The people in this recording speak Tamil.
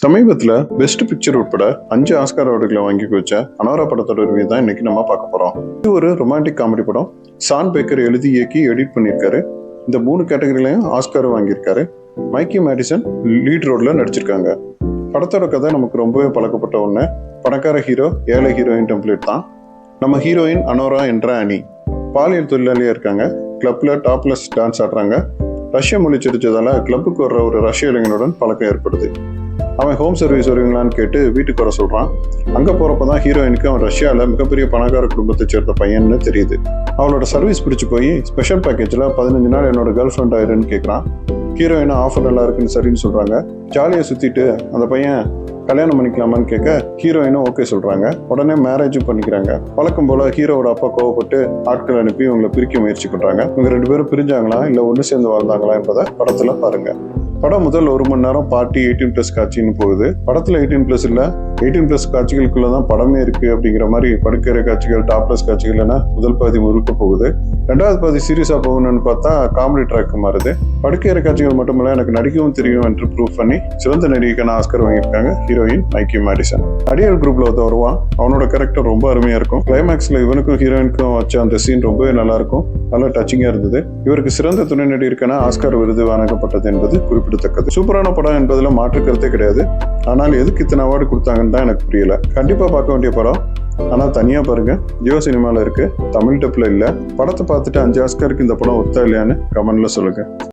சமீபத்தில் பெஸ்ட் பிக்சர் உட்பட 5 ஆஸ்கார் அவார்டுகளை வாங்கி வச்ச அனோரா படத்தோட ரிவ்யூ தான் இன்னைக்கு நம்ம பார்க்க போறோம். இது ஒரு ரொமான்டிக் காமெடி படம். சான் பேக்கர் எழுதி இயக்கி எடிட் பண்ணியிருக்காரு. இந்த 3 கேட்டகரிலையும் ஆஸ்கார் வாங்கியிருக்காரு. மைக்கி மேடிசன் லீட் ரோல்ல நடிச்சிருக்காங்க. படத்தோட கதை நமக்கு ரொம்பவே பழக்கப்பட்ட ஒன்று. பணக்கார ஹீரோ ஏழை ஹீரோயின் டெம்ப்ளேட் தான். நம்ம ஹீரோயின் அனோரா என்ற அனி பாலியல் தொழிலாளியா இருக்காங்க. கிளப்ல டாப்லெஸ் டான்ஸ் ஆடுறாங்க. ரஷ்ய மொழி தெரிஞ்சதால கிளப்புக்கு வர்ற ஒரு ரஷ்ய இளைஞனுடன் பழக்கம் ஏற்படுது. அவன் ஹோம் சர்வீஸ் வருவீங்களான்னு கேட்டு வீட்டுக்கு வர சொல்றான். அங்க போறப்பதான் ஹீரோயினுக்கு அவன் ரஷ்யால மிகப்பெரிய பணக்கார குடும்பத்தை சேர்ந்த பையன்னு தெரியுது. அவளோட சர்வீஸ் பிடிச்சு போய் ஸ்பெஷல் பேக்கேஜ்ல 15 நாள் என்னோட கேர்ள் ஃப்ரெண்ட் ஆயிருன்னு கேட்கறான். ஹீரோயினா ஆஃபர் நல்லா இருக்குன்னு சரின்னு சொல்றாங்க. ஜாலியா சுத்திட்டு அந்த பையன் கல்யாணம் பண்ணிக்கலாமான்னு கேட்க ஹீரோயினும் ஓகே சொல்றாங்க. உடனே மேரேஜும் பண்ணிக்கிறாங்க. வழக்கம் போல ஹீரோவோட அப்பா கோவப்பட்டு ஆட்கள் அனுப்பி இவங்களை பிரிக்க முயற்சி பண்றாங்க. இவங்க 2 பேரும் பிரிஞ்சாங்களா இல்ல ஒண்ணு சேர்ந்து வாழ்ந்தாங்களா என்பதை படத்துல பாருங்க. படம் முதல் 1 மணி நேரம் பார்ட்டி 18+ காட்சின்னு போகுது. படத்துல 18+ இல்ல 18+ காட்சிகளுக்குள்ளதான் படமே இருக்கு அப்படிங்கிற மாதிரி படுக்கிற காட்சிகள், டாப்லெஸ் காட்சிகள் என முதல் பாதி முழுக்க போகுது. 2வது பாதி சீரியஸா போகணும்னு பார்த்தா காமெடி ட்ராக் மாறுது. படுக்கிற காட்சிகள் மட்டுமல்ல எனக்கு நடிக்கவும் தெரியும் என்று ப்ரூவ் பண்ணி சிறந்த நடிகைக்கான ஆஸ்கர் வாங்கியிருக்காங்க ஹீரோயின் மைக்கி மேடிசன். அடியல் குரூப்ல வருவான். அவனோட கேரக்டர் ரொம்ப அருமையா இருக்கும். கிளைமேக்ஸ்ல இவனுக்கும் ஹீரோயினுக்கும் வச்ச அந்த சீன் ரொம்பவே நல்லா இருக்கும். நல்லா டச்சிங்கா இருந்தது. இவருக்கு சிறந்த துணை நடிகருக்கான ஆஸ்கார் விருது வழங்கப்பட்டது என்பது குறிப்பிடத்தக்கது. சூப்பரான படம் என்பதுல மாற்று கருத்தே கிடையாது. ஆனால் எதுக்கு இத்தனை அவார்டு கொடுத்தாங்கன்னு தான் எனக்கு புரியல. கண்டிப்பா பார்க்க வேண்டிய படம். ஆனா தனியா பாருங்க. ஜியோ சினிமால இருக்கு, தமிழ் டப்ல இல்ல. படத்தை பார்த்துட்டு 5 ஆஸ்காருக்கு இந்த படம் ஒத்தா இல்லையான்னு கமெண்ட்ல சொல்லுங்க.